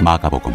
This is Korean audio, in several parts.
마가복음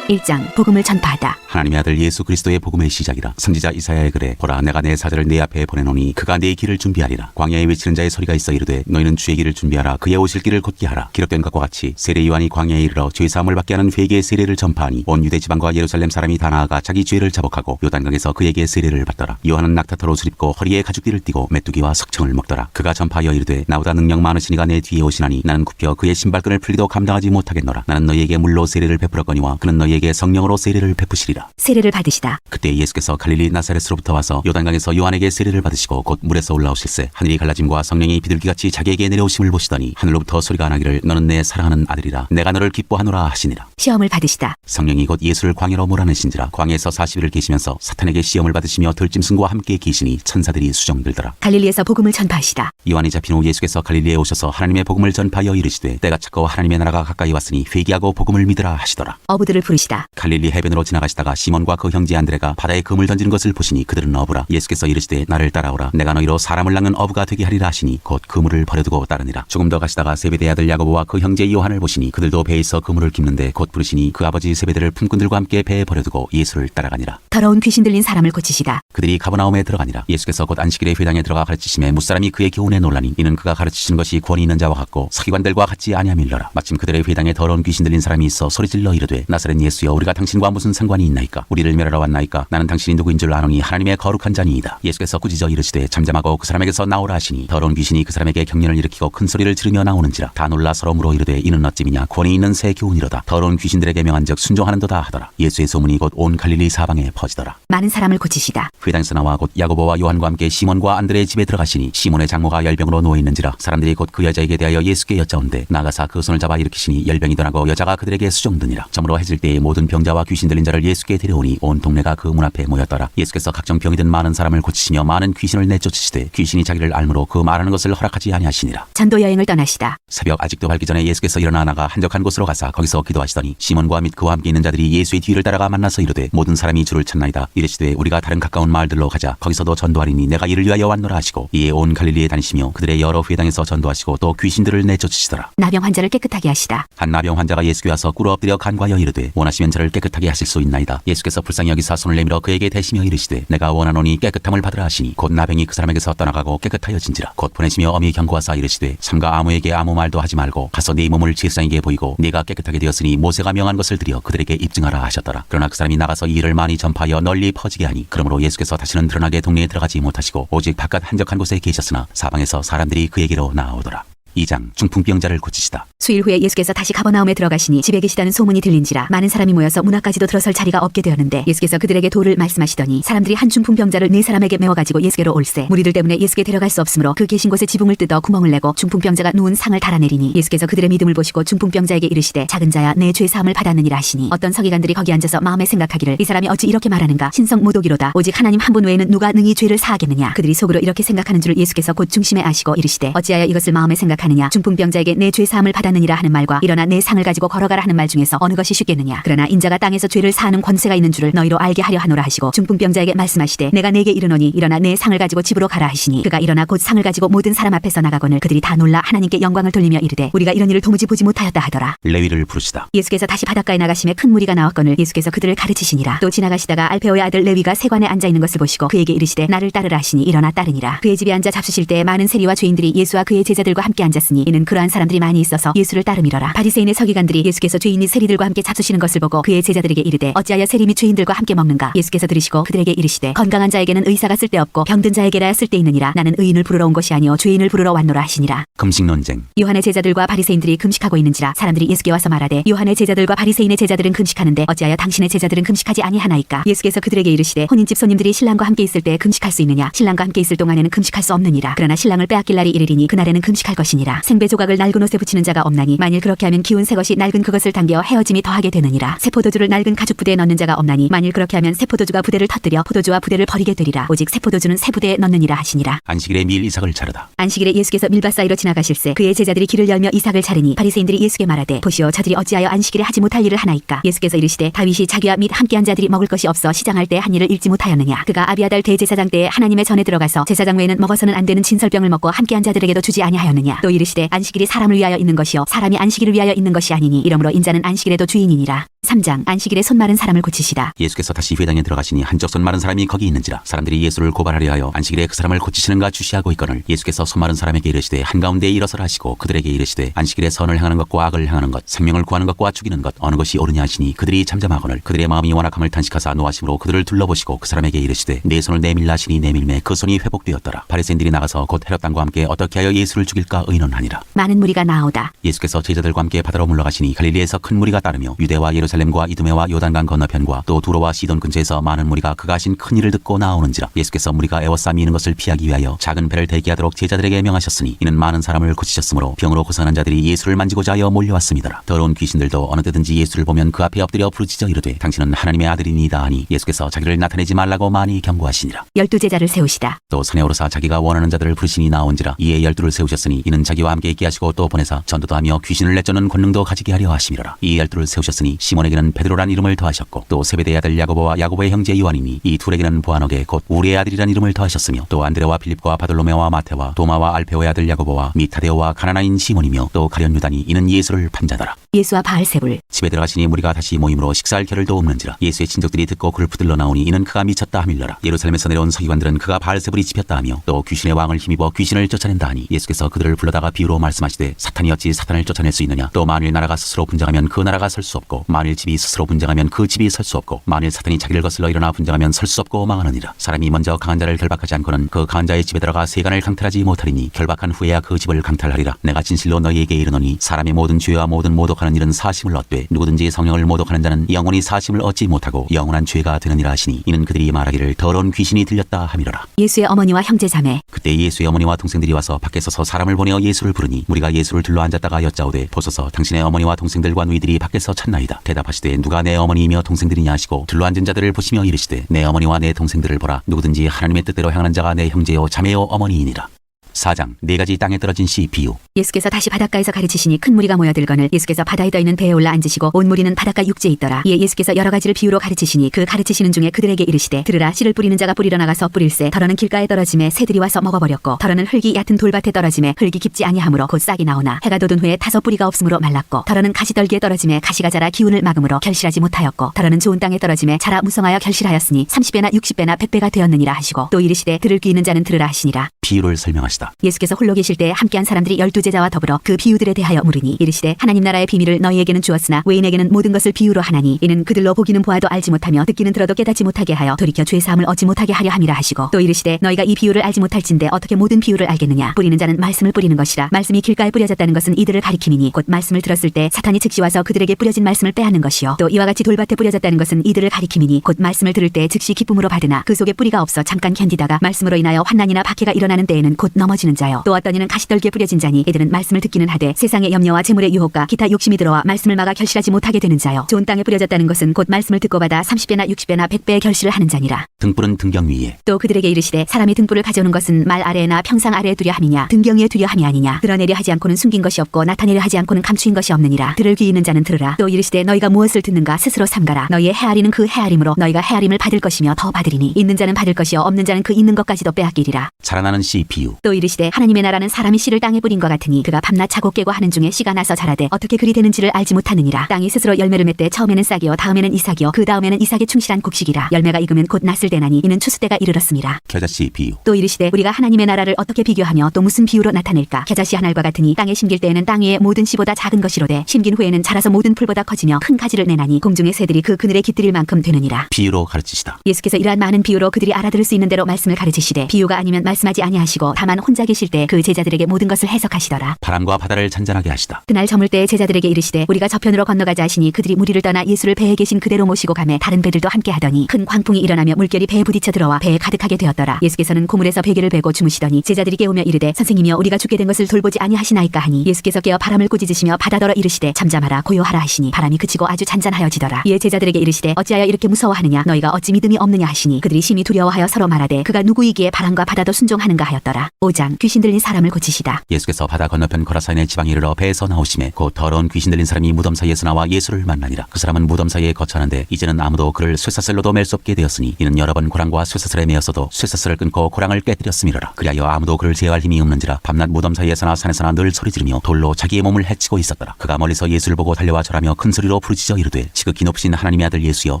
1장 복음을 전파하다. 하나님의 아들 예수 그리스도의 복음의 시작이라. 선지자 이사야의 글에 보라 내가 내 사자를 네 앞에 보내노니 그가 네 길을 준비하리라. 광야에 외치는 자의 소리가 있어 이르되 너희는 주의 길을 준비하라. 그의 오실 길을 곧게 하라. 기록된 것과 같이 세례 요한이 광야에 이르러 죄 사함을 받게 하는 회개의 세례를 전파하니 온 유대 지방과 예루살렘 사람이 다 나아가 자기 죄를 자복하고 요단강에서 그에게 세례를 받더라. 요한은 낙타털 옷을 입고 허리에 가죽띠를 띠고 메뚜기와 석청을 먹더라. 그가 전파하여 이르되 나보다 능력 많으시니가 내 뒤에 오시나니 나는 굽혀 그의 신발끈을 풀리도 감당하지 못하겠노라. 나는 너희에게 물로 세례를 베풀었거니와 그는 너희에게 성령으로 세례를 베푸시리라. 세례를 받으시다. 그때 예수께서 갈릴리 나사렛으로부터 와서 요단강에서 요한에게 세례를 받으시고 곧 물에서 올라오실새 하늘이 갈라짐과 성령이 비둘기같이 자기에게 내려오심을 보시더니 하늘로부터 소리가 나기를 너는 내 사랑하는 아들이라 내가 너를 기뻐하노라 하시니라. 시험을 받으시다. 성령이 곧 예수를 광야로 몰아내신지라. 광야에서 40일을 계시면서 사탄에게 시험을 받으시며 들짐승과 함께 계시니 천사들이 수정들더라. 갈릴리에서 복음을 전파하시다. 요한이 잡힌 후 예수께서 갈릴리에 오셔서 하나님의 복음을 전파하여 이르시되 때가 찼고 하나님의 나라가 가까이 왔으니 회개하고 복음을 믿으라 하시더라. 어부들을 부르시다. 갈릴리 해변으로 지나가시다가 시몬과 그 형제 안드레가 바다에 그물 던지는 것을 보시니 그들은 어부라. 예수께서 이르시되 나를 따라오라. 내가 너희로 사람을 낚는 어부가 되게 하리라 하시니 곧 그물을 버려두고 따르니라. 조금 더 가시다가 세베대의 아들 야고보와 그 형제 요한을 보시니 그들도 배에서 그물을 깁는데 곧 부르시니 그 아버지 세베대를 품꾼들과 함께 배에 버려두고 예수를 따라가니라. 더러운 귀신 들린 사람을 고치시다. 그들이 가버나움에 들어가니라. 예수께서 곧 안식일에 회당에 들어가 가르치심에 무사람이 그의 교훈에 놀라니 이는 그가 가르치시는 것이 권위 있는 자와 같고 서기관들과 같지 아니함일러라. 마침 그들의 회당에 더러운 귀신 들린 사람이 있어 소리질러 이르되 나사렛 예수여 우리가 당신과 무슨 상관이 있나이까? 우리를 멸하러 왔나이까? 나는 당신이 누구인 줄 아노니 하나님의 거룩한 자니이다. 예수께서 꾸짖어 이르시되 잠잠하고 그 사람에게서 나오라 하시니 더러운 귀신이 그 사람에게 경련을 일으키고 큰 소리를 지르며 나오는지라. 다 놀라 서로 물어 이르되 이는 어찌미냐? 권위 있는 새 교훈이로다. 더러운 귀신들에게 명한즉 순종하는도다 하더라. 예수의 소문이 곧 온 갈릴리 사방에 퍼지더라. 많은 사람을 고치시다. 회당에서 나와 곧 야고보와 요한과 함께 시몬과 안드레의 집에 들어가시니 시몬의 장모가 열병으로 누워 있는지라. 사람들이 곧 그 여자에게 대하여 예수께 여짜온대 나가사 그 손을 잡아 일으키시니 열병이 떠나고 여자가 그들에게 수종드니라. 저물어 해질 때에 모든 병자와 귀신 들린 자를 예수께 데려오니 온 동네가 그 문 앞에 모였더라. 예수께서 각종 병이 든 많은 사람을 고치시며 많은 귀신을 내쫓으시되 귀신이 자기를 알므로 그 말하는 것을 허락하지 아니하시니라. 전도 여행을 떠나시다. 새벽 아직도 밝기 전에 예수께서 일어나 나가 한적한 곳으로 가사 거기서 기도하시더니 시몬과 및 그와 함께 있는 자들이 예수의 뒤를 따라가 만나서 이르되 모든 사람이 주를 찾나이다. 이르시되 우리가 다른 가까운 마을들로 가자. 거기서도 전도하리니 내가 이를 위하여 왔노라 하시고 이에 온 갈릴리에 다니시며 그들의 여러 회당에서 전도하시고 또 귀신들을 내쫓으시더라. 나병 환자를 깨끗하게 하시다. 한 나병 환자가 예수께 와서 꿇어 엎드려 간과하여 이르되 원하시면 저를 깨끗하게 하실 수 있나이다. 예수께서 불쌍히 여기사 손을 내밀어 그에게 대시며 이르시되 내가 원하노니 깨끗함을 받으라 하시니 곧 나병이 그 사람에게서 떠나가고 깨끗하여진지라. 곧 보내시며 엄히 경고하사 이르시되 삼가 아무에게 아무 말도 하지 말고 가서 네 몸을 제사장에게 보이고 네가 깨끗하게 되었으니 모세가 명한 것을 드려 그들에게 입증하라 하셨더라. 그러나 그 사람이 나가서 이 일을 많이 전파하여 널리 퍼지게 하니 그러므로 예수께서 다시는 드러나게 동네에 들어가지 못하시고 오직 바깥 한적한 곳에 계셨으나 사방에서 사람들이 그에게로 나아오더라. 2장 중풍병자를 고치시다. 수일 후에 예수께서 다시 가버나움에 들어가시니 집에 계시다는 소문이 들린지라 많은 사람이 모여서 문 앞까지도 들어설 자리가 없게 되었는데 예수께서 그들에게 도를 말씀하시더니 사람들이 한 중풍병자를 4사람에게 메워가지고 예수께로 올세 무리들 때문에 예수께 데려갈 수 없으므로 그 계신 곳에 지붕을 뜯어 구멍을 내고 중풍병자가 누운 상을 달아내리니 예수께서 그들의 믿음을 보시고 중풍병자에게 이르시되 작은 자야 내 죄 사함을 받았느니라 하시니 어떤 서기관들이 거기 앉아서 마음에 생각하기를 이 사람이 어찌 이렇게 말하는가 신성 모독이로다 오직 하나님 한 분 외에는 누가 능히 죄를 사하겠느냐. 그들이 속으로 이렇게 생각하는 줄을 예수께서 곧 중심에 아시고 이르시되 어찌하여 이것을 마음에 생각하느냐. 중풍병자에게 내 죄 사함을 받았느니라 하는 말과 일어나 내 상을 가지고 걸어가라 하는 말 중에서 어느 것이 쉽겠느냐. 그러나 인자가 땅에서 죄를 사하는 권세가 있는 줄을 너희로 알게 하려 하노라 하시고 중풍병자에게 말씀하시되 내가 내게 이르노니 일어나 내 상을 가지고 집으로 가라 하시니 그가 일어나 곧 상을 가지고 모든 사람 앞에서 나가거늘 그들이 다 놀라 하나님께 영광을 돌리며 이르되 우리가 이런 일을 도무지 보지 못하였다 하더라. 레위를 부르시다. 예수께서 다시 바닷가에 나가심에 큰 무리가 나왔거늘 예수께서 그들을 가르치시니라. 또 지나가시다가 알페오의 아들 레위가 세관에 앉아 있는 것을 보시고 그에게 이르시되 나를 따르라 하시니 일어나 따르니라. 그의 집에 앉아 잡수실 때에 많은 세리와 죄인들이 예수와 그의 제자들과 함께 앉았으니 이는 그러한 사람들이 많이 있어서 예수를 따름이러라. 바리새인의 서기관들이 예수께서 죄인이 세리들과 함께 잡수시는 것을 보고 그의 제자들에게 이르되 어찌하여 세리 및 죄인들과 함께 먹는가. 예수께서 들으시고 그들에게 이르시되 건강한 자에게는 의사가 쓸데없고 병든 자에게라야 쓸데있느니라. 나는 의인을 부르러 온 것이 아니요 죄인을 부르러 왔노라 하시니라. 금식 논쟁. 요한의 제자들과 바리새인들이 금식하고 있는지라 사람들이 예수께 와서 말하되 요한의 제자들과 바리새인의 제자들은 금식하는데 어찌하여 당신의 제자들은 금식하지 아니하나이까. 예수께서 그들에게 이르시되 혼인집 손님들이 신랑과 함께 있을 때 금식할 수 있느냐. 신랑과 함께 있을 동안에는 금식할 수 없느니라. 그러나 신랑을 빼앗길 날이 이르리니 그날에는 금식할 것이니라. 생배 조각을 낡은 옷에 붙이는 자가 없나니 만일 그렇게 하면 기운 새 것이 낡은 그것을 당겨 헤어짐이 더하게 되느니라. 새 포도주를 낡은 가죽 부대에 넣는 자가 없나니 만일 그렇게 하면 새 포도주가 부대를 터뜨려 포도주와 부대를 버리게 되리라. 오직 새 포도주는 새 부대에 넣느니라 하시니라. 안식일에 밀 이삭을 자르다. 안식일에 예수께서 밀밭 사이로 지나가실새 그의 제자들이 길을 열며 이삭을 자르니 바리새인들이 예수께 말하되 보시오 저들이 어찌하여 안식일에 하지 못할 일을 하나이까. 예수께서 이르시되 다윗이 자기와 및 함께한 자들이 먹을 것이 없어 시장할 때 한 일을 잃지 못하였느냐. 그가 아비아달 대제사장 때에 하나님의 전에 들어가서 제사장 외에는 먹어서는 안 되는 진설병을 먹고 함께한 자들에게도 주지 아니하였느냐. 또 이르시되 안식일이 사람을 위하여 있는 것이요 사람이 안식일을 위하여 있는 것이 아니니 이러므로 인자는 안식일에도 주인이니라. 3장 안식일에 손 마른 사람을 고치시다. 예수께서 다시 회당에 들어가시니 한쪽 손 마른 사람이 거기 있는지라. 사람들이 예수를 고발하려 하여 안식일에 그 사람을 고치시는가 주시하고 있거늘 예수께서 손 마른 사람에게 이르시되 한가운데에 일어서라 하시고 그들에게 이르시되 안식일에 선을 행하는 것과 악을 행하는 것 생명을 구하는 것과 죽이는 것 어느 것이 옳으냐 하시니 그들이 잠잠하거늘 그들의 마음이 완악함을 탄식하사 노하심으로 그들을 둘러보시고 그 사람에게 이르시되 내 손을 내밀라 하시니 내밀매 그 손이 회복되었더라. 바리새인들이 나가서 곧 헤롯 왕과 함께 어떻게 하여 예수를 죽일까 의논하니라. 많은 무리가 나오다. 예수께서 제자들과 함께 바다로 물러가시니 갈릴리에서 큰 무리가 따르며 유대와 예루살렘과 이두메와 요단강 건너편과 또 두로와 시돈 근처에서 많은 무리가 그가 하신 큰 일을 듣고 나오는지라. 예수께서 무리가 애워싸 미는 것을 피하기 위하여 작은 배를 대기하도록 제자들에게 명하셨으니 이는 많은 사람을 고치셨으므로 병으로 고생하는 자들이 예수를 만지고자 하여 몰려왔습니다라. 더러운 귀신들도 어느 때든지 예수를 보면 그 앞에 엎드려 부르짖어 이르되 당신은 하나님의 아들이니이다 하니 예수께서 자기를 나타내지 말라고 많이 경고하시니라. 12제자를 세우시다. 또 산에 오르사 자기가 원하는 자들을 부르시니 나온지라. 이에 12를 세우셨으니 이는 자기와 함께 있게 하시고 또 보내사 전도도 하며 귀신을 내쫓는 권능도 가지게 하려 하심이라. 이 12를 세우셨으니 시몬에게는 베드로란 이름을 더하셨고 또 세베대의 아들 야고보와 야고보의 형제 요한이니 이 둘에게는 보아너게 곧 우리의 아들이란 이름을 더하셨으며 또 안드레와 필립과 바돌로메와 마테와 도마와 알페오의 아들 야고보와 미타데오와 가나나인 시몬이며 또 가룟 유다니 이는 예수를 판자더라. 예수와 바알세불. 집에 들어가시니 무리가 다시 모임으로 식사할 겨를도 없는지라. 예수의 친족들이 듣고 그를 붙들러 나오니 이는 그가 미쳤다 하밀러라. 예루살렘에서 내려온 서기관들은 그가 바알세불이 집혔다 하며 또 귀신의 왕을 힘입어 귀신을 쫓아낸다 하니 예수께서 그들을 불러다가 비유로 말씀하시되 사탄이 어찌 사탄을 쫓아낼 수 있느냐. 또 만일 나라가 스스로 분쟁하면 그 나라가 설 수 없고 만일 집이 스스로 분쟁하면 그 집이 설 수 없고 만일 사탄이 자기를 거슬러 일어나 분쟁하면 설 수 없고 망하느니라. 사람이 먼저 강한 자를 결박하지 않고는 그 강한 자의 집에 들어가 세간을 강탈하지 못하리니 결박한 후에야 그 집을 강탈하리라. 내가 진실로 너희에게 이르노니 사람의 모든 죄와 모든 모독하는 일은 사심을 얻되 누구든지 성령을 모독하는 자는 영원히 사심을 얻지 못하고 영원한 죄가 되느니라 하시니 이는 그들이 말하기를 더러운 귀신이 들렸다 함이로라. 예수의 어머니와 형제 자매. 그때 예수의 어머니와 동생들이 와서 밖에 서서 사람을 보내어 예수를 부르니 무리가 예수를 둘러 앉았다가 여짜오되 보소서 당신의 어머니와 동생들과 누이들이 밖에서 찾나이다. 대답하시되 누가 내 어머니이며 동생들이냐 하시고 둘러 앉은 자들을 보시며 이르시되 내 어머니와 내 동생들을 보라. 누구든지 하나님의 뜻대로 행하는 자가 내 형제요 자매요 어머니이니라. 4장 네 가지 땅에 떨어진 씨 비유. 예수께서 다시 바닷가에서 가르치시니 큰 무리가 모여들거늘 예수께서 바다에 떠 있는 배에 올라 앉으시고 온 무리는 바닷가 육지에 있더라. 이에 예수께서 여러 가지를 비유로 가르치시니 그 가르치시는 중에 그들에게 이르시되 들으라. 씨를 뿌리는 자가 뿌리러 나가서 뿌릴새 더러는 길가에 떨어짐에 새들이 와서 먹어버렸고 더러는 흙이 얕은 돌밭에 떨어짐에 흙이 깊지 아니하므로 곧 싹이 나오나 해가 돋은 후에 타서 뿌리가 없으므로 말랐고 더러는 가시떨기에 떨어짐에 가시가 자라 기운을 막음으로 결실하지 못하였고 더러는 좋은 땅에 떨어짐에 자라 무성하여 결실하였으니 30배나 60배나 100배가 되었느니라 하시고 또 이르시되 들을 귀 있는 자는 들으라 하시니라. 비유를 설명하시다. 예수께서 홀로 계실 때 함께한 사람들이 12제자와 더불어 그 비유들에 대하여 물으니 이르시되 하나님 나라의 비밀을 너희에게는 주었으나 외인에게는 모든 것을 비유로 하나니 이는 그들로 보기는 보아도 알지 못하며 듣기는 들어도 깨닫지 못하게 하여 돌이켜 죄사함을 얻지 못하게 하려 함이라 하시고 또 이르시되 너희가 이 비유를 알지 못할진대 어떻게 모든 비유를 알겠느냐. 뿌리는 자는 말씀을 뿌리는 것이라. 말씀이 길가에 뿌려졌다는 것은 이들을 가리킴이니 곧 말씀을 들었을 때 사탄이 즉시 와서 그들에게 뿌려진 말씀을 빼앗는 것이요 또 이와 같이 돌밭에 뿌려졌다는 것은 이들을 가리킴이니 곧 말씀을 들을 때 즉시 기쁨으로 받으나 그 속에 뿌리가 없어 잠깐 견디다가 말씀으로 인하여 환난이나 박해가 일어나는 때에는 곧 넘어지는 자요 또 어떤 이는 가시떨기에 뿌려진 자니 이들은 말씀을 듣기는 하되 세상의 염려와 재물의 유혹과 기타 욕심이 들어와 말씀을 막아 결실하지 못하게 되는 자요 좋은 땅에 뿌려졌다는 것은 곧 말씀을 듣고 받아 30배나 60배나 100배의 결실을 하는 자니라. 등불은 등경 위에. 또 그들에게 이르시되 사람이 등불을 가져오는 것은 말 아래나 평상 아래에 두려 함이냐 등경 위에 두려 함이 아니냐. 드러내려 하지 않고는 숨긴 것이 없고 나타내려 하지 않고는 감추인 것이 없느니라. 들을 귀 있는 자는 들으라. 또 이르시되 너희가 무엇을 듣는가 스스로 삼가라. 너희의 헤아리는 그 헤아림으로 너희가 헤아림을 받을 것이며 더 받으리니 있는 자는 받을 것이요 없는 자는 그 있는 것까지도 빼앗기리라. 자라나는 씨 비유. 또 이르시되 하나님의 나라는 사람이 씨를 땅에 뿌린 것 같으니 그가 밤낮 자고 깨고 하는 중에 씨가 나서 자라되 어떻게 그리 되는지를 알지 못하느니라. 땅이 스스로 열매를 맺되 처음에는 싹이요 다음에는 이삭이요 그 다음에는 이삭의 충실한 곡식이라. 열매가 익으면 곧 낫을 때나니 이는 추수 때가 이르렀음이라. 겨자씨 비유. 또 이르시되 우리가 하나님의 나라를 어떻게 비교하며 또 무슨 비유로 나타낼까. 겨자씨 한 알과 같으니 땅에 심길 때에는 땅 위에 모든 씨보다 작은 것이로되 심긴 후에는 자라서 모든 풀보다 커지며 큰 가지를 내나니 공중의 새들이 그 그늘에 깃들일 만큼 되느니라. 비유로 가르치시다. 예수께서 이러한 많은 비유로 그들이 알아들을 수 있는 대로 말씀을 가르치시되 비유가 아니면 말씀하지 아니하시고 다만 혼자 계실 때 그 제자들에게 모든 것을 해석하시더라. 바람과 바다를 잔잔하게 하시다. 그날 저물 때 제자들에게 이르시되 우리가 저편으로 건너가자 하시니 그들이 무리를 떠나 예수를 배에 계신 그대로 모시고 가매 다른 배들도 함께 하더니 큰 광풍이 일어나며 물결이 배에 부딪혀 들어와 배에 가득하게 되었더라. 예수께서는 고물에서 베개를 베고 주무시더니 제자들이 깨우며 이르되 선생님이여 우리가 죽게 된 것을 돌보지 아니하시나이까 하니 예수께서 깨어 바람을 꾸짖으시며 바다더러 이르시되 잠잠하라 고요하라 하시니 바람이 그치고 아주 잔잔하여지더라. 이에 제자들에게 이르시되 어찌하여 이렇게 무서워하느냐 너희가 어찌 믿음이 없느냐 하시니 그들이 심히 두려워하여 서로 말하되 그가 누구이기에 바람과 바다도 순종하는가 하였더라. 5장 15장 귀신 들린 사람을 고치시다. 예수께서 바다 건너편 거라사인의 지방에 이르러 배에서 나오심에 곧 더러운 귀신 들린 사람이 무덤 사이에서 나와 예수를 만나니라. 그 사람은 무덤 사이에 거처하는데 이제는 아무도 그를 쇠사슬로도 맬 수 없게 되었으니 이는 여러 번 고랑과 쇠사슬에 매였어도 쇠사슬을 끊고 고랑을 깨뜨렸음이로라. 그리하여 아무도 그를 제어할 힘이 없는지라 밤낮 무덤 사이에서나 산에서나 늘 소리 지르며 돌로 자기의 몸을 해치고 있었더라. 그가 멀리서 예수를 보고 달려와 절하며 큰 소리로 부르짖어 이르되 지극히 높으신 하나님의 아들 예수여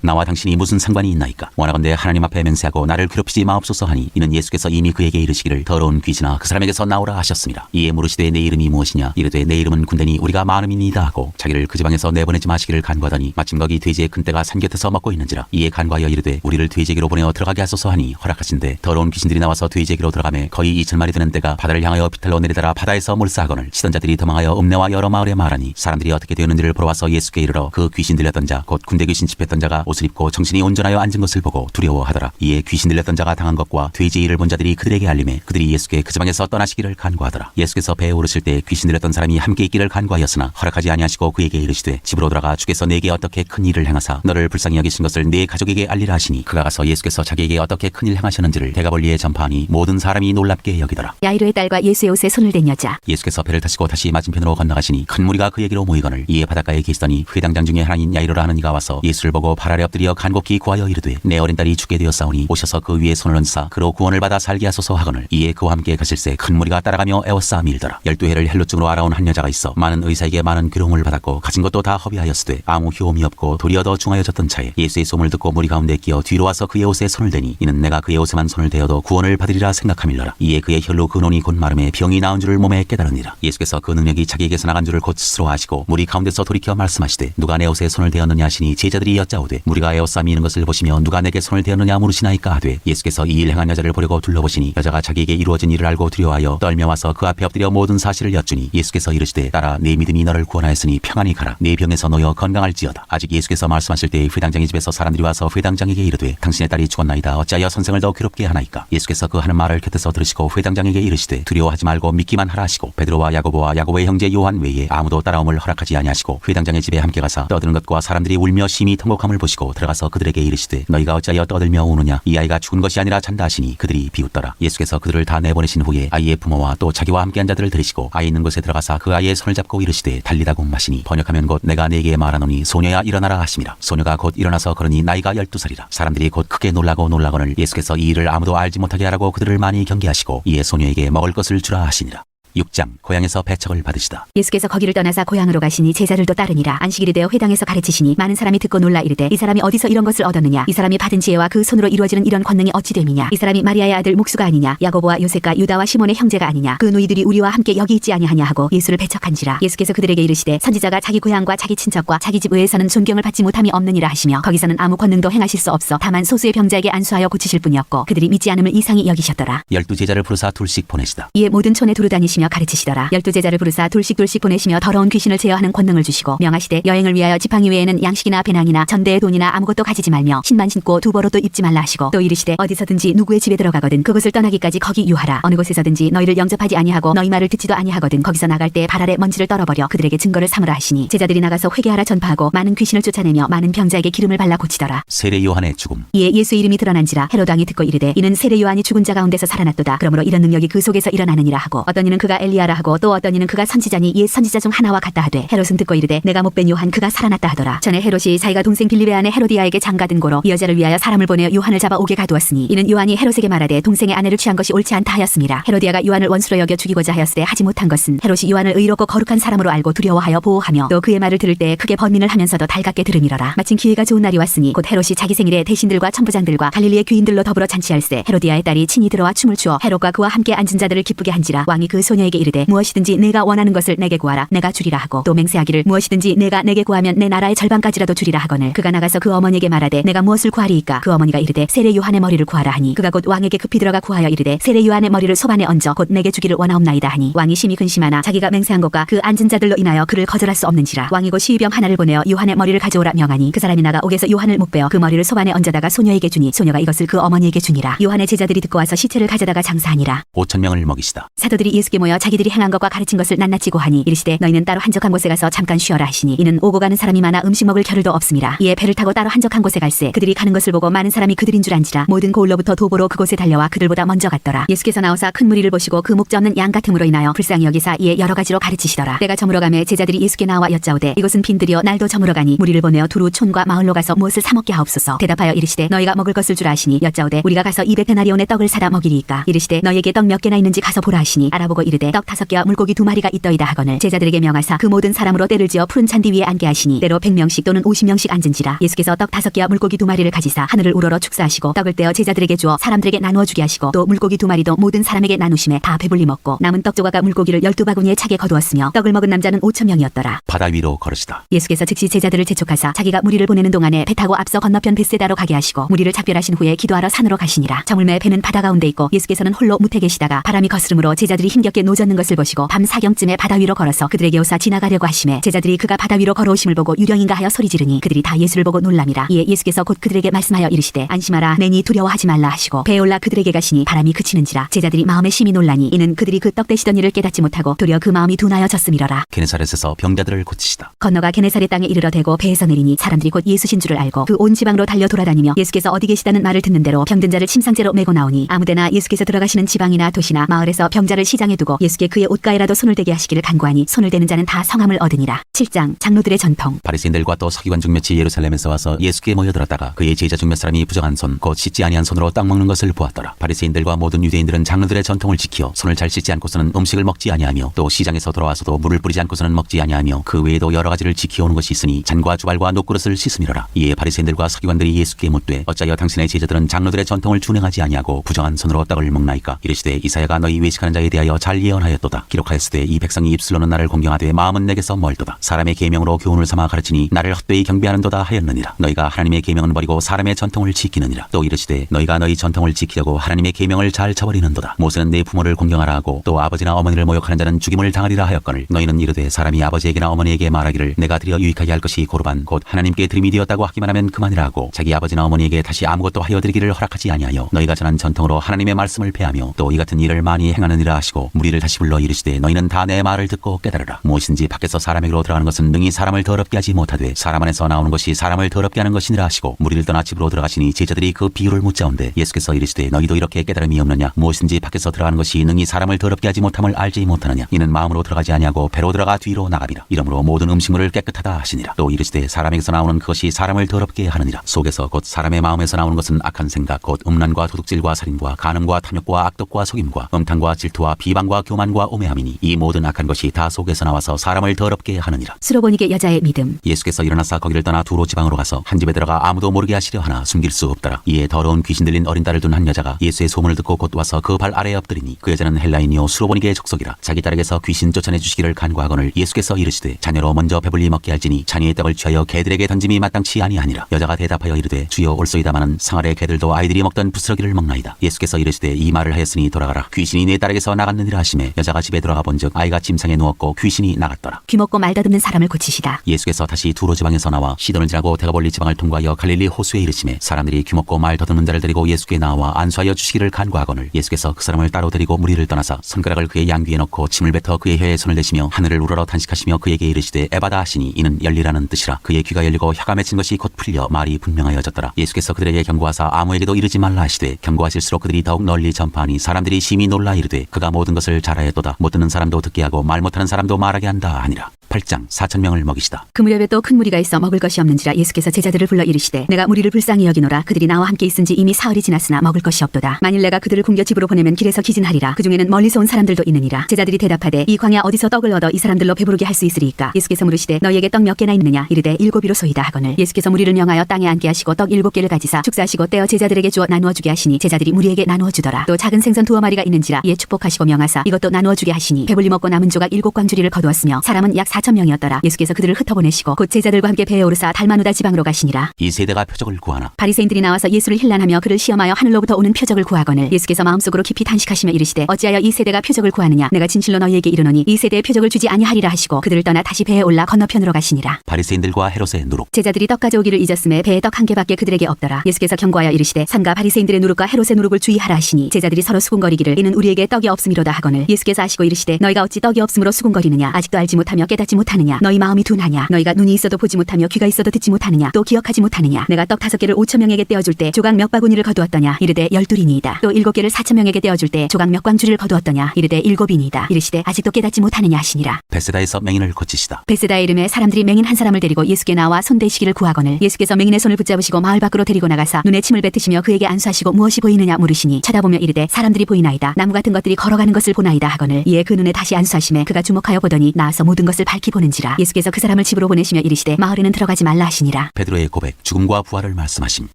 나와 당신이 무슨 상관이 있나이까. 원하건대 하나님 앞에 맹세하고 나를 괴롭히지 마옵소서 하니 이는 예수께서 이미 그에게 이르시기를 더러운 귀신아 그 사람에게서 나오라 하셨습니다. 이에 물으시되 내 이름이 무엇이냐. 이르되 내 이름은 군대니 우리가 많음이니이다 하고 자기를 그 지방에서 내보내지 마시기를 간구하더니 마침 거기 돼지의 큰 떼가 산 곁에서 먹고 있는지라. 이에 간구하여 이르되 우리를 돼지에게로 보내어 들어가게 하소서 하니 허락하신대 더러운 귀신들이 나와서 돼지에게로 들어가매 거의 2,000마리 되는 떼가 바다를 향하여 비탈로 내리다라 바다에서 몰사하거늘 치던 자들이 도망하여 읍내와 여러 마을에 말하니 사람들이 어떻게 되었는지를 보러 와서 예수께 이르러 그 귀신 들렸던 자 곧 군대 귀신 집했던 자가 옷을 입고 정신이 온전하여 앉은 것을 보고 두려워하더라. 이에 귀신 들렸던 자가 당한 것과 돼지의 일을 본 자들이 그들에게 알림해 그들이 예수께 그 지방에서 떠나시기를 간구하더라. 예수께서 배에 오르실 때 귀신 들렸던 사람이 함께 있기를 간구하였으나 허락하지 아니하시고 그에게 이르시되 집으로 돌아가 주께서 내게 어떻게 큰 일을 행하사 너를 불쌍히 여기신 것을 네 가족에게 알리라 하시니 그가 가서 예수께서 자기에게 어떻게 큰 일 행하셨는지를 대가벌리에 전파하니 모든 사람이 놀랍게 여기더라. 야이로의 딸과 예수의 옷에 손을 댄 여자. 예수께서 배를 타시고 다시 맞은편으로 건너가시니 큰 무리가 그에게로 모이거늘 이에 바닷가에 계시더니 회당장 중에 하나인 야이로라 하는 이가 와서 예수를 보고 발 아래 엎드려 간곡히 구하여 이르되 내 어린 딸이 죽게 되었사오니 오셔서 그 위에 손을 얹사 그로 구원을 받아 살게 하소서 하거늘 이에 그와 함께 가실새 큰 무리가 따라가며 애워싸 밀더라. 12해를 헬루증으로 알아온 한 여자가 있어 많은 의사에게 많은 괴로움을 받았고 가진 것도 다 허비하였으되 아무 효험이 없고 도리어 더 중하여졌던 차에 예수의 소문을 듣고 무리 가운데 끼어 뒤로 와서 그의 옷에 손을 대니 이는 내가 그의 옷에만 손을 대어도 구원을 받으리라 생각함일러라. 이에 그의 혈로 근원이 곧 마름에 병이 나은 줄을 몸에 깨달으니라. 예수께서 그 능력이 자기에게서 나간 줄을 곧 스스로 아시고 무리 가운데서 돌이켜 말씀하시되 누가 내 옷에 손을 대었느냐 하시니 제자들이 여짜오되 무리가 에워싸 미는 것을 보시며 누가 내게 손을 대었느냐 물으시나이까 하되 예수께서 이 일 행한 여자를 보려고 둘러보시니 여자가 자기에게 이루어진 일을 알고 두려워하여 떨며 와서 그 앞에 엎드려 모든 사실을 여쭈니 예수께서 이르시되 딸아 내 믿음이 너를 구원하였으니 평안히 가라. 내 병에서 놓여 건강할지어다. 아직 예수께서 말씀하실 때 회당장의 집에서 사람들이 와서 회당장에게 이르되 당신의 딸이 죽었나이다. 어찌하여 선생을 더 괴롭게 하나이까. 예수께서 그 하는 말을 곁에서 들으시고 회당장에게 이르시되 두려워하지 말고 믿기만 하라 하시고 베드로와 야고보의 형제 요한 외에 아무도 따라옴을 허락하지 아니하시고 회당장의 집에 함께 가사 떠드는 것과 사람들이 울며 심히 통곡함을 보시고 들어가서 그들에게 이르시되 너희가 어찌하여 떠들며 우느냐. 이 아이가 죽은 것이 아니라 잔다 하시니 그들이 비웃더라. 예수께서 그들을 다 내보내신 후에 아이의 부모와 또 자기와 함께한 자들을 들으시고 아이 있는 곳에 들어가사 그 아이의 손을 잡고 이르시되 달리다고 마시니 번역하면 곧 내가 네게 말하노니 소녀야 일어나라 하심이라. 소녀가 곧 일어나서 걸으니 나이가 12살이라. 사람들이 곧 크게 놀라거늘 예수께서 이 일을 아무도 알지 못하게 하라고 그들을 많이 경계하시고 이에 소녀에게 먹을 것을 주라 하시니라. 6장 고향에서 배척을 받으시다. 예수께서 거기를 떠나사 고향으로 가시니 제자들도 따르니라. 안식일이 되어 회당에서 가르치시니 많은 사람이 듣고 놀라 이르되 이 사람이 어디서 이런 것을 얻었느냐. 이 사람이 받은 지혜와 그 손으로 이루어지는 이런 권능이 어찌 됨이냐. 이 사람이 마리아의 아들 목수가 아니냐. 야고보와 요셉과 유다와 시몬의 형제가 아니냐. 그 누이들이 우리와 함께 여기 있지 아니하냐 하고 예수를 배척한지라. 예수께서 그들에게 이르시되 선지자가 자기 고향과 자기 친척과 자기 집 외에서는 존경을 받지 못함이 없느니라 하시며 거기서는 아무 권능도 행하실 수 없어 다만 소수의 병자에게 안수하여 고치실 뿐이었고 그들이 믿지 않음을 이상히 여기셨더라. 12제자를 부르사 둘씩 보내시다. 이에 모든 촌에 두루 다니시며 가르치시더라. 12제자를 부르사 둘씩 보내시며 더러운 귀신을 제어하는 권능을 주시고 명하시되 여행을 위하여 지팡이 외에는 양식이나 배낭이나 전대의 돈이나 아무것도 가지지 말며 신만 신고 두벌옷도 입지 말라 하시고 또 이르시되 어디서든지 누구의 집에 들어가거든 그곳을 떠나기까지 거기 유하라. 어느 곳에서든지 너희를 영접하지 아니하고 너희 말을 듣지도 아니하거든 거기서 나갈 때 발 아래 먼지를 떨어버려 그들에게 증거를 삼으라 하시니 제자들이 나가서 회개하라 전파하고 많은 귀신을 쫓아내며 많은 병자에게 기름을 발라 고치더라. 세례 요한의 죽음. 이에 예수의 이름이 드러난지라 헤로드 왕이 듣고 이르되 이는 세례 요한이 죽은 자 가운데서 살아났도다. 그러므로 이런 능력이 그 속에서 일어나느니라 하고 어떤 이는 그가 엘리야라 하고 또 어떤 이는 그가 선지자니 옛 선지자 중 하나와 같다 하되 헤롯은 듣고 이르되 내가 못 뵌 요한 그가 살아났다 하더라. 전에 헤롯이 자기가 동생 빌립의 아내 헤로디아에게 장가든 고로 이 여자를 위하여 사람을 보내어 요한을 잡아 오게 가두었으니 이는 요한이 헤롯에게 말하되 동생의 아내를 취한 것이 옳지 않다 하였음이라. 헤로디아가 요한을 원수로 여겨 죽이고자 하였으되 하지 못한 것은 헤롯이 요한을 의롭고 거룩한 사람으로 알고 두려워하여 보호하며 또 그의 말을 들을 때 크게 번민을 하면서도 달갑게 들음이러라. 마침 기회가 좋은 날이 왔으니 곧 헤롯이 자기 생일에 대신들과 천부장들과 갈릴리의 귀인들로 더불어 잔치할세 헤로디아의 딸이 친히 들어와 춤을 추어 헤롯과 그와 함께 앉은 자들을 기쁘게 한지라. 왕이 그 소녀에게 이르되 무엇이든지 내가 원하는 것을 내게 구하라 내가 주리라 하고 또 맹세하기를 무엇이든지 내가 내게 구하면 내 나라의 절반까지라도 주리라 하거늘 그가 나가서 그 어머니에게 말하되 내가 무엇을 구하리이까. 그 어머니가 이르되 세례 요한의 머리를 구하라 하니 그가 곧 왕에게 급히 들어가 구하여 이르되 세례 요한의 머리를 소반에 얹어 곧 내게 주기를 원하옵나이다 하니 왕이 심히 근심하나 자기가 맹세한 것과 그 앉은 자들로 인하여 그를 거절할 수 없는지라. 왕이 곧 시위병 하나를 보내어 요한의 머리를 가져오라 명하니 그 사람이 나가 옥에서 요한을 못 빼어 그 머리를 소반에 얹어다가 소녀에게 주니 소녀가 이것을 그 어머니에게 주니라. 요한의 제자들이 듣고 와서 시체를 가져다가 장사하니라. 5,000명을 먹이시다. 사도들이 예수께 모여 인하여 자기들이 행한 것과 가르친 것을 낱낱이 고하니 이르시되 너희는 따로 한적한 곳에 가서 잠깐 쉬어라 하시니 이는 오고 가는 사람이 많아 음식 먹을 겨를도 없음이라. 이에 배를 타고 따로 한적한 곳에 갈새 그들이 가는 것을 보고 많은 사람이 그들인 줄 안지라 모든 고을로부터 도보로 그곳에 달려와 그들보다 먼저 갔더라. 예수께서 나오사 큰 무리를 보시고 그 목자 없는 양 같음으로 인하여 불쌍히 여기사 이에 여러 가지로 가르치시더라. 때가 저물어 가매 제자들이 예수께 나와 여짜오되 이곳은 빈들이여 날도 저물어 가니 무리를 보내어 두루 촌과 마을로 가서 무엇을 사 먹게 하옵소서. 대답하여 이르시되 너희가 먹을 것을 주라 하시니 여짜오되 우리가 가서 200데나리온의 떡을 사다 먹이리이까. 이르시되 너희에게 떡 몇 개나 있는지 가서 보라 하시니 알아보고 이르되 떡 5개와 물고기 2마리가 있더이다 하거늘 제자들에게 명하사 그 모든 사람으로 때를 지어 푸른 잔디 위에 앉게 하시니 때로 100명씩 또는 50명씩 앉은지라. 예수께서 떡 5개와 물고기 2마리를 가지사 하늘을 우러러 축사하시고 떡을 떼어 제자들에게 주어 사람들에게 나누어 주게 하시고 또 물고기 2마리도 모든 사람에게 나누심에 다 배불리 먹고 남은 떡 조각과 물고기를 12바구니에 차게 거두었으며 떡을 먹은 남자는 5,000명이었더라. 바다 위로 걸으시다. 예수께서 즉시 제자들을 재촉하사 자기가 무리를 보내는 동안에 배 타고 앞서 건너편 벳세다로 가게 하시고 무리를 작별하신 후에 기도하러 산으로 가시니라. 저물매 배는 바다 가운데 있고 예수께서는 홀로 무태 계시다가 바람이 거스름으로 제자들이 힘겹게 노젓는 것을 보시고 밤 사경쯤에 바다 위로 걸어서 그들에게 오사 지나가려고 하심에 제자들이 그가 바다 위로 걸어오심을 보고 유령인가 하여 소리 지르니 그들이 다 예수를 보고 놀람이라. 이에 예수께서 곧 그들에게 말씀하여 이르시되 안심하라 내니 두려워하지 말라 하시고 배에 올라 그들에게 가시니 바람이 그치는지라. 제자들이 마음에 심히 놀라니 이는 그들이 그 떡 되시던 일을 깨닫지 못하고 도리어 그 마음이 둔하여졌음이로라. 게네사렛에서 병자들을 고치시다. 건너가 게네사렛 땅에 이르러 대고 배에서 내리니 사람들이 곧 예수신 줄을 알고 그 온 지방으로 달려 돌아다니며 예수께서 어디 계시다는 말을 듣는 대로 병든 자를 침상째로 메고 나오니 아무데나 예수께서 들어가시는 지방이나 도시나 마을에서 병자를 시장에 두고 예수께 그의 옷가에라도 손을 대게 하시기를 간구하니 손을 대는 자는 다 성함을 얻으니라. 7장 장로들의 전통. 바리새인들과 또 서기관 중 몇이 예루살렘에서 와서 예수께 모여들었다가 그의 제자 중 몇 사람이 부정한 손 곧 씻지 아니한 손으로 떡 먹는 것을 보았더라. 바리새인들과 모든 유대인들은 장로들의 전통을 지키어 손을 잘 씻지 않고서는 음식을 먹지 아니하며 또 시장에서 돌아와서도 물을 뿌리지 않고서는 먹지 아니하며 그 외에도 여러 가지를 지키오는 것이 있으니 잔과 주발과 녹그릇을 씻음이로라. 이에 바리새인들과 서기관들이 예수께 묻되 어찌하여 당신의 제자들은 장로들의 전통을 준행하지 아니하고 부정한 손으로 떡을 먹나이까. 이르시되 이사야가 너희 외식하는 자에 대하여 잘 예언하였도다. 기록하였으되 이 백성이 입술로는 나를 공경하되 마음은 내게서 멀도다. 사람의 계명으로 교훈을 삼아 가르치니 나를 헛되이 경배하는도다 하였느니라. 너희가 하나님의 계명은 버리고 사람의 전통을 지키느니라. 또 이르시되 너희가 너희 전통을 지키려고 하나님의 계명을 잘 저버리는도다. 모세는 내 부모를 공경하라 하고 또 아버지나 어머니를 모욕하는 자는 죽임을 당하리라 하였거늘 너희는 이르되 사람이 아버지에게나 어머니에게 말하기를 내가 드려 유익하게 할 것이 고르반 곧 하나님께 드림이 되었다고 하기만 하면 그만이라 하고 자기 아버지나 어머니에게 다시 아무것도 하여 드리기를 허락하지 아니하여 너희가 전한 전통으로 하나님의 말씀을 폐하며 또 이 같은 일을 많이 행하느니라 하시고 무리를 다시 불러 이르시되 너희는 다 내 말을 듣고 깨달으라. 무엇인지 밖에서 사람에게로 들어가는 것은 능히 사람을 더럽게 하지 못하되 사람 안에서 나오는 것이 사람을 더럽게 하는 것이니라 하시고 무리를 떠나 집으로 들어가시니 제자들이 그 비유를 묻자온데 예수께서 이르시되 너희도 이렇게 깨달음이 없느냐. 무엇인지 밖에서 들어가는 것이 능히 사람을 더럽게 하지 못함을 알지 못하느냐. 이는 마음으로 들어가지 아니하고 배로 들어가 뒤로 나가리라. 이러므로 모든 음식물을 깨끗하다 하시니라. 또 이르시되 사람에게서 나오는 그것이 사람을 더럽게 하느니라. 속에서 곧 사람의 마음에서 나오는 것은 악한 생각 곧 음란과 도둑질과 살인과 간음과 탐욕과 악독과 속임과 음탕과 질투와 비방과 교만과 오매함이니 이 모든 악한 것이 다 속에서 나와서 사람을 더럽게 하느니라. 수로보니게 여자의 믿음. 예수께서 일어나사 거기를 떠나 두로 지방으로 가서 한 집에 들어가 아무도 모르게 하시려 하나 숨길 수 없더라. 이에 더러운 귀신 들린 어린 딸을 둔 한 여자가 예수의 소문을 듣고 곧 와서 그 발 아래에 엎드리니 그 여자는 헬라인이요 수로보니게의 족속이라. 자기 딸에게서 귀신 쫓아내 주시기를 간구하거늘 예수께서 이르시되 자녀로 먼저 배불리 먹게 할지니 자녀의 떡을 취하여 개들에게 던짐이 마땅치 아니하니라. 여자가 대답하여 이르되 주여 올소이다마는 상아래 개들도 아이들이 먹던 부스러기를 먹나이다. 예수께서 이르시되 이 말을 하였으니 돌아가라. 귀신이 내 딸에게서 나갔느니라 하시매 여자가 집에 들어가 본즉 아이가 침상에 누웠고 귀신이 나갔더라. 귀먹고 말 더듬는 사람을 고치시다. 예수께서 다시 두로 지방에서 나와 시돈을 지나고 데가볼리 지방을 통과하여 갈릴리 호수에 이르시매 사람들이 귀먹고 말 더듬는 자를 데리고 예수께 나와 안수하여 주시기를 간구하거늘 예수께서 그 사람을 따로 데리고 무리를 떠나사 손가락을 그의 양귀에 넣고 침을 뱉어 그의 혀에 손을 대시며 하늘을 우러러 탄식하시며 그에게 이르시되 에바다 하시니 이는 열리라는 뜻이라. 그의 귀가 열리고 혀가 맺힌 것이 곧 풀려 말이 분명하여졌더라. 예수께서 그들에게 경고하사 아무에게도 이르지 말라 하시되 경고하실수록 그들이 더욱 널리 전파하니 사람들이 심히 놀라 이르되 그가 모든 것을 잘하였도다. 못 듣는 사람도 듣게 하고 말 못하는 사람도 말하게 한다 하니라. 8장 4,000명을 먹이시다. 그 무렵에 또 큰 무리가 있어 먹을 것이 없는지라 예수께서 제자들을 불러 이르시되 내가 무리를 불쌍히 여기노라. 그들이 나와 함께 있은지 이미 사흘이 지났으나 먹을 것이 없도다. 만일 내가 그들을 굶겨 집으로 보내면 길에서 기진하리라. 그 중에는 멀리서 온 사람들도 있느니라. 제자들이 대답하되 이 광야 어디서 떡을 얻어 이 사람들로 배부르게 할 수 있으리이까. 예수께서 물으시되 너희에게 떡 몇 개나 있느냐. 이르되 7이로소이다 하거늘 예수께서 무리를 명하여 땅에 앉게 하시고 떡 7개를 가지사 축사하시고 떼어 제자들에게 주어 나누어 주게 하시니 제자들이 무리에게 나누어 주더라. 또 작은 생선 2마리가 있는지라 이에 축복하시고 명하사 이것도 나누어 주게 하시니 배불리 먹고 남은 조각 7광주리를 거두었으며 사람은 약 4,000명이었더라. 예수께서 그들을 흩어보내시고 곧 제자들과 함께 배에 오르사 달마누다 지방으로 가시니라. 이 세대가 표적을 구하나. 바리새인들이 나와서 예수를 힐난하며 그를 시험하여 하늘로부터 오는 표적을 구하거늘 예수께서 마음속으로 깊이 탄식하시며 이르시되 어찌하여 이 세대가 표적을 구하느냐. 내가 진실로 너희에게 이르노니 이 세대에 표적을 주지 아니하리라 하시고 그들을 떠나 다시 배에 올라 건너편으로 가시니라. 바리새인들과 헤롯의 누룩. 제자들이 떡 가져오기를 잊었음에 배에 떡 한 개밖에 그들에게 없더라. 예수께서 경고하여 이르시되 삼가 바리새인들의 누룩과 헤롯의 누룩을 주의하라 하시니 제자들이 서로 수군거리기를 이는 우리에게 떡이 없음이로다 하거늘 예수께서 아시고 이르시되 너희가 어찌 떡이 없음으로 수군거리느냐. 아직도 알지 못하며 깨닫지 못하느냐. 너희 마음이 둔하냐. 너희가 눈이 있어도 보지 못하며 귀가 있어도 듣지 못하느냐. 또 기억하지 못하느냐. 내가 떡 5개를 5,000명에게 떼어줄 때 조각 몇 바구니를 거두었더냐. 이르되 12이니이다. 또 7개를 4,000명에게 떼어줄 때 조각 몇 광주리를 거두었더냐. 이르되 7이니이다. 이르시되 아직도 깨닫지 못하느냐 하시니라. 베세다에서 맹인을 고치시다. 베세다의 이름에 사람들이 맹인 한 사람을 데리고 예수께 나와 손대시기를 구하거늘 예수께서 맹인의 손을 붙잡으시고 마을 밖으로 데리고 나가사 눈에 침을 뱉으시며 그에게 안수하시고 무엇이 보이느냐 물으시니 쳐다보며 이르되 사람들이 보이나이다. 나무 같은 것들이 걸어가는 것을 보나이다 하거늘 이에 그 눈에 다시 안수하심에 그가 주목하여 보더니 나와서 모든 것을 밝히 보는지라. 예수께서 그 사람을 집으로 보내시며 이르시되 마을에는 들어가지 말라 하시니라. 베드로의 고백, 죽음과 부활을 말씀하심.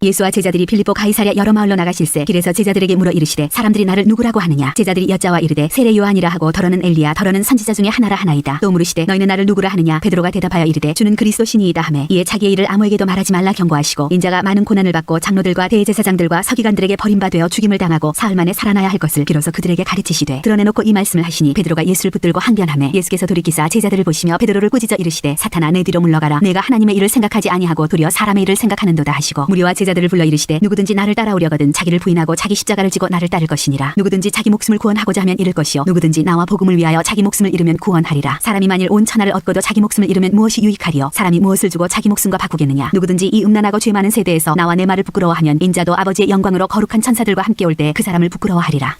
예수와 제자들이 빌립보 가이사랴 여러 마을로 나가실새 길에서 제자들에게 물어 이르시되 사람들이 나를 누구라고 하느냐. 제자들이 여짜와 이르되 세례 요한이라 하고 더러는 엘리야 더러는 선지자 중에 하나라 하나이다. 또 물으시되 너희는 나를 누구라 하느냐. 베드로가 대답하여 이르되 주는 그리스도시니이다 하매 이에 자기의 일을 아무에게도 말하지 말라 경고하시고 인자가 많은 고난을 받고 장로들과 대제사장들과 서기관들에게 버림받아 죽임을 당하고 사흘 만에 살아나야 할 것을 비로소 그들에게 가르치시되 드러내놓고 이 말씀을 하시니 베드로가 예수를 붙들고 항변하매 예수께서 돌이키사 제자들을 보시며 베드로를 꾸짖어 이르시되 사탄아 내 뒤로 물러가라. 내가 하나님의 일을 생각하지 아니하고 도리어 사람의 일을 생각하는도다 하시고 무리와 제자들을 불러 이르시되 누구든지 나를 따라오려거든 자기를 부인하고 자기 십자가를 지고 나를 따를 것이니라. 누구든지 자기 목숨을 구원하고자 하면 잃을 것이요 누구든지 나와 복음을 위하여 자기 목숨을 잃으면 구원하리라. 사람이 만일 온 천하를 얻고도 자기 목숨을 잃으면 무엇이 유익하리요. 사람이 무엇을 주고 자기 목숨과 바꾸겠느냐. 누구든지 이 음란하고 죄 많은 세대에서 나와 내 말을 부끄러워하면 인자도 아버지의 영광으로 거룩한 천사들과 함께 올 때 그 사람을 부끄러워하리라.